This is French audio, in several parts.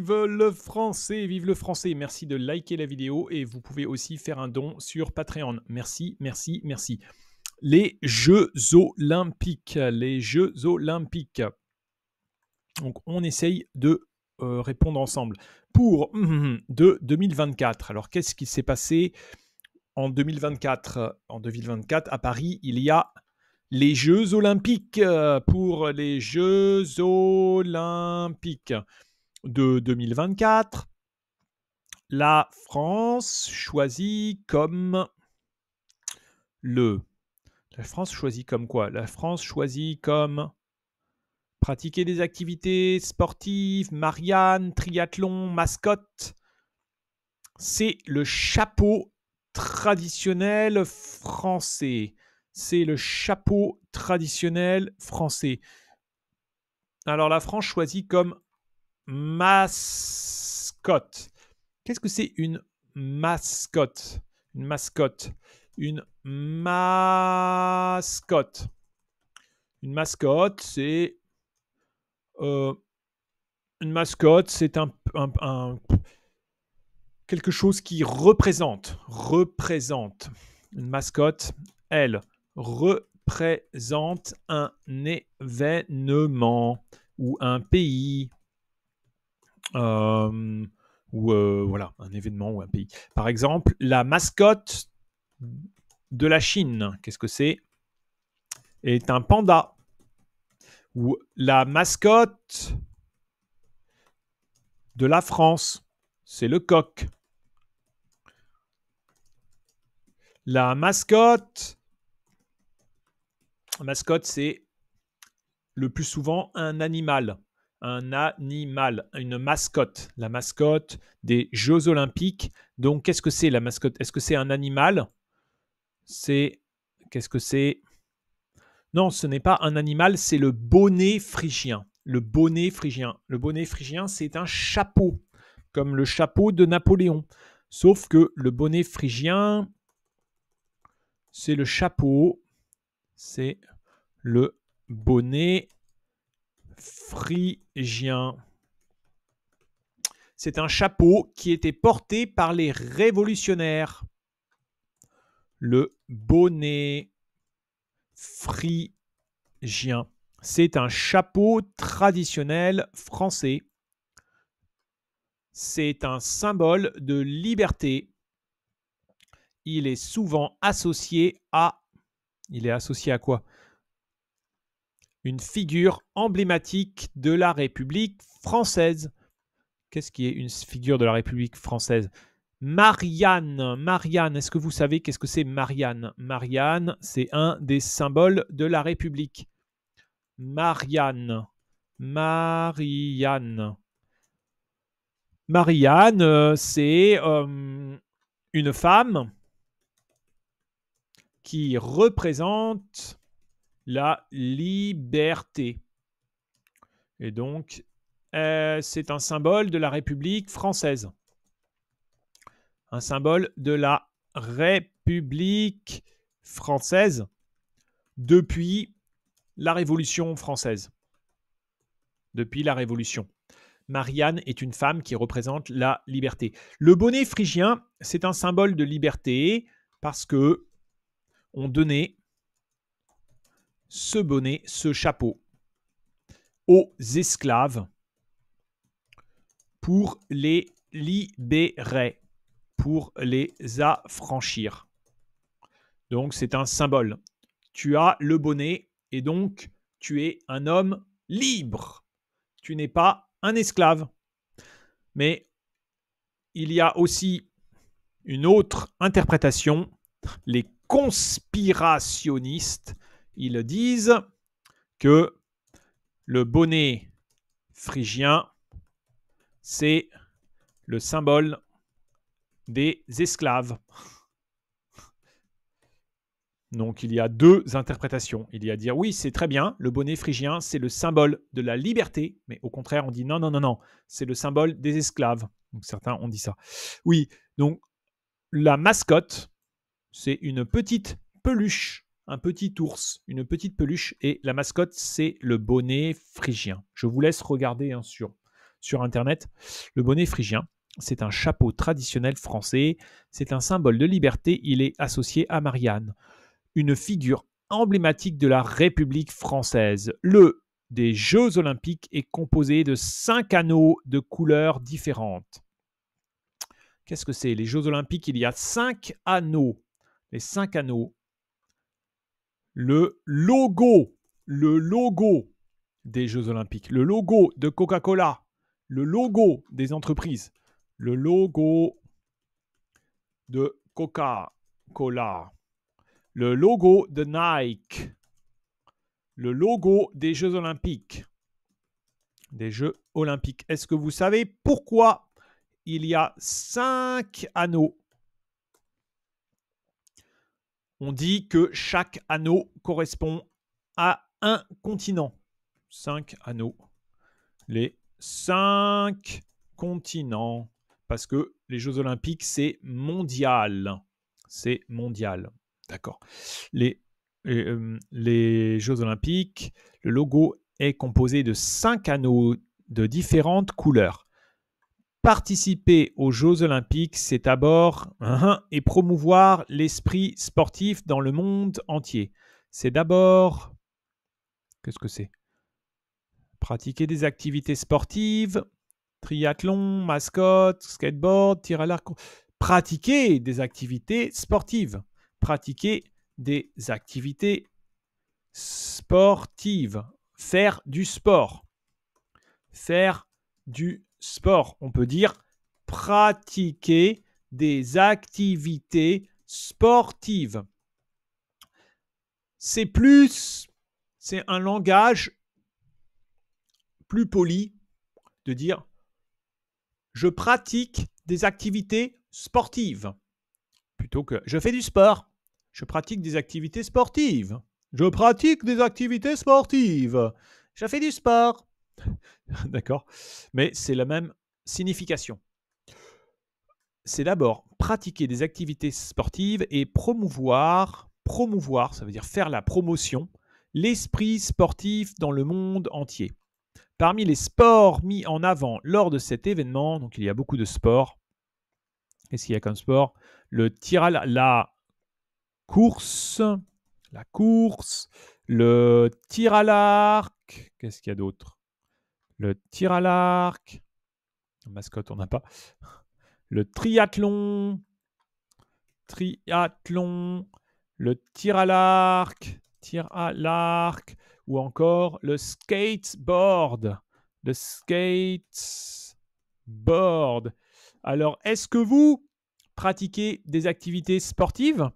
Vive le français, vive le français. Merci de liker la vidéo et vous pouvez aussi faire un don sur Patreon. Merci, merci, merci. Les Jeux Olympiques, les Jeux Olympiques. Donc on essaye de répondre ensemble. Pour de 2024, alors qu'est-ce qui s'est passé en 2024? En 2024, à Paris, il y a les Jeux Olympiques. Pour les Jeux Olympiques de 2024, la France choisit comme La France choisit comme quoi? La France choisit comme pratiquer des activités sportives, Marianne, triathlon, mascotte. C'est le chapeau traditionnel français. C'est le chapeau traditionnel français. Alors la France choisit comme mascotte. Qu'est-ce que c'est une mascotte? Une mascotte. Une mascotte. Une mascotte, c'est quelque chose qui représente. Une mascotte, elle représente un événement ou un pays. Voilà, un événement ou un pays. Par exemple, la mascotte de la Chine, qu'est-ce que c'est? Est un panda. Ou la mascotte de la France, c'est le coq. La mascotte, c'est le plus souvent un animal. Un animal, une mascotte. La mascotte des Jeux Olympiques. Donc, qu'est-ce que c'est la mascotte? Est-ce que c'est un animal? Qu'est-ce que c'est? Non, ce n'est pas un animal, c'est le bonnet phrygien. Le bonnet phrygien. Le bonnet phrygien, c'est un chapeau, comme le chapeau de Napoléon. Sauf que le bonnet phrygien, c'est le chapeau, c'est le bonnet phrygien. C'est un chapeau qui était porté par les révolutionnaires. Le bonnet phrygien. C'est un chapeau traditionnel français. C'est un symbole de liberté. Il est souvent associé à... Il est associé à quoi? Une figure emblématique de la République française. Qu'est-ce qui est une figure de la République française? Marianne. Marianne, est-ce que vous savez qu'est-ce que c'est Marianne? Marianne, c'est un des symboles de la République. Marianne. Marianne. Marianne, c'est une femme qui représente la liberté. Et donc, c'est un symbole de la République française. Un symbole de la République française depuis la Révolution française. Depuis la Révolution. Marianne est une femme qui représente la liberté. Le bonnet phrygien, c'est un symbole de liberté parce que on donnait ce bonnet, ce chapeau aux esclaves pour les libérer, pour les affranchir. Donc c'est un symbole. Tu as le bonnet et donc tu es un homme libre. Tu n'es pas un esclave. Mais il y a aussi une autre interprétation. Les conspirationnistes, ils disent que le bonnet phrygien, c'est le symbole des esclaves. Donc il y a deux interprétations. Il y a dire oui, c'est très bien, le bonnet phrygien, c'est le symbole de la liberté, mais au contraire, on dit non, non, non, non, c'est le symbole des esclaves. Donc certains ont dit ça. Oui, donc la mascotte, c'est une petite peluche, un petit ours, une petite peluche, et la mascotte, c'est le bonnet phrygien. Je vous laisse regarder sur sur Internet. Le bonnet phrygien, c'est un chapeau traditionnel français. C'est un symbole de liberté. Il est associé à Marianne, une figure emblématique de la République française. Le des Jeux Olympiques est composé de 5 anneaux de couleurs différentes. Qu'est-ce que c'est? Les Jeux Olympiques, il y a 5 anneaux. Les 5 anneaux. Le logo des Jeux Olympiques, le logo de Coca-Cola, le logo des entreprises, le logo de Coca-Cola, le logo de Nike, le logo des Jeux Olympiques. Des Jeux Olympiques. Est-ce que vous savez pourquoi il y a 5 anneaux? On dit que chaque anneau correspond à un continent. 5 anneaux. Les 5 continents. Parce que les Jeux Olympiques, c'est mondial. C'est mondial. D'accord. Les Jeux Olympiques, le logo est composé de 5 anneaux de différentes couleurs. Participer aux Jeux Olympiques, c'est d'abord et promouvoir l'esprit sportif dans le monde entier. C'est d'abord... Qu'est-ce que c'est? Pratiquer des activités sportives, triathlon, mascotte, skateboard, tir à l'arc. Pratiquer des activités sportives. Pratiquer des activités sportives. Faire du sport. Faire du sport. On peut dire pratiquer des activités sportives. C'est un langage plus poli de dire je pratique des activités sportives plutôt que je fais du sport. Je pratique des activités sportives. Je pratique des activités sportives. Je fais du sport. D'accord? Mais c'est la même signification. C'est d'abord pratiquer des activités sportives et promouvoir, ça veut dire faire la promotion, l'esprit sportif dans le monde entier. Parmi les sports mis en avant lors de cet événement, donc il y a beaucoup de sports. Qu'est-ce qu'il y a comme sport? Le tir à la course, le tir à l'arc. Qu'est-ce qu'il y a d'autre? Le tir à l'arc. Mascotte, on n'a pas. Le triathlon, le tir à l'arc, ou encore le skateboard. Alors, est-ce que vous pratiquez des activités sportives?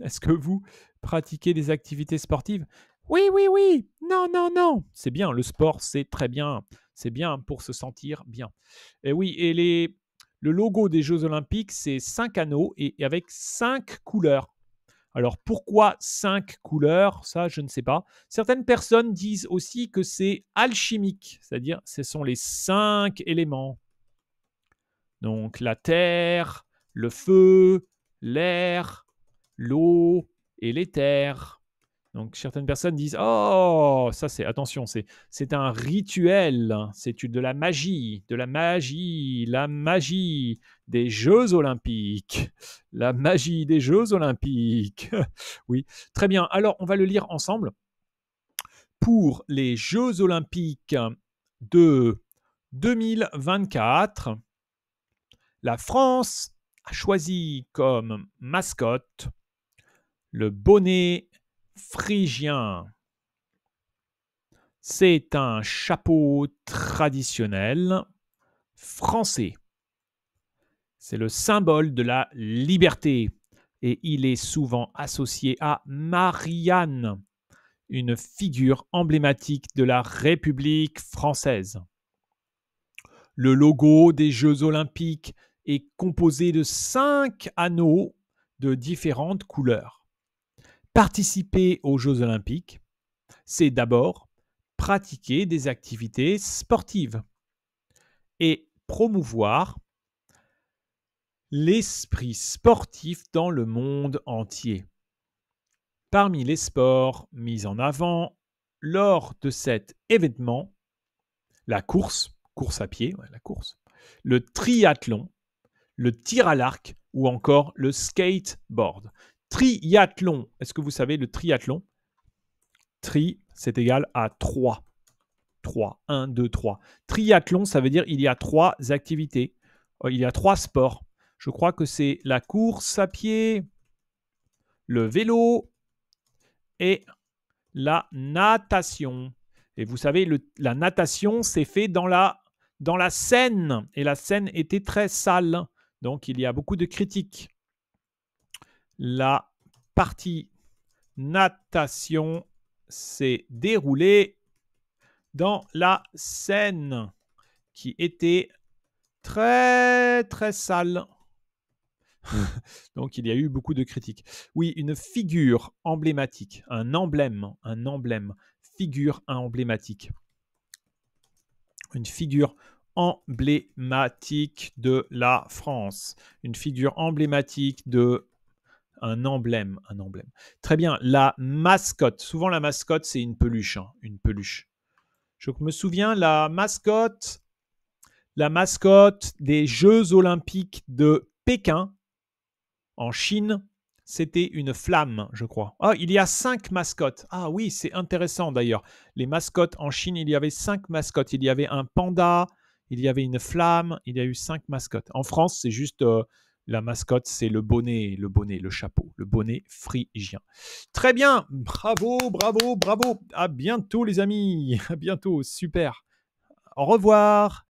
Est-ce que vous pratiquez des activités sportives? Oui, oui, oui. Non, non, non. C'est bien, le sport, c'est très bien. C'est bien pour se sentir bien. Et oui, et le logo des Jeux Olympiques, c'est 5 anneaux et avec 5 couleurs. Alors, pourquoi 5 couleurs? Ça, je ne sais pas. Certaines personnes disent aussi que c'est alchimique, c'est-à-dire ce sont les 5 éléments. Donc, la terre, le feu, l'air, l'eau et l'éther. Donc, certaines personnes disent « Oh, ça c'est, attention, c'est un rituel, c'est de la magie des Jeux Olympiques. La magie des Jeux Olympiques. » Oui, très bien. Alors, on va le lire ensemble. Pour les Jeux Olympiques de 2024, la France a choisi comme mascotte le bonnet phrygien. C'est un chapeau traditionnel français. C'est le symbole de la liberté et il est souvent associé à Marianne, une figure emblématique de la République française. Le logo des Jeux Olympiques est composé de 5 anneaux de différentes couleurs. Participer aux Jeux Olympiques, c'est d'abord pratiquer des activités sportives et promouvoir l'esprit sportif dans le monde entier. Parmi les sports mis en avant lors de cet événement, la course, course à pied, ouais, la course, le triathlon, le tir à l'arc ou encore le skateboard. Triathlon, est-ce que vous savez le triathlon? Tri, c'est égal à 3. 3, 1, 2, 3. Triathlon, ça veut dire il y a 3 activités. Il y a 3 sports. Je crois que c'est la course à pied, le vélo et la natation. Et vous savez, la natation, c'est fait dans la Seine. Et la Seine était très sale. Donc, il y a beaucoup de critiques. La partie natation s'est déroulée dans la Seine, qui était très, très sale. Donc, il y a eu beaucoup de critiques. Oui, une figure emblématique, un emblème, figure emblématique. Une figure emblématique de la France. Une figure emblématique de un emblème. Très bien, la mascotte. Souvent, la mascotte, c'est une peluche. Une peluche. Je me souviens, la mascotte des Jeux Olympiques de Pékin, en Chine, c'était une flamme, je crois. Ah, il y a 5 mascottes. Ah oui, c'est intéressant d'ailleurs. Les mascottes en Chine, il y avait 5 mascottes. Il y avait un panda, il y avait une flamme, il y a eu 5 mascottes. En France, c'est juste la mascotte, c'est le bonnet, le chapeau, le bonnet phrygien. Très bien, bravo, bravo, bravo. À bientôt les amis, à bientôt, super. Au revoir.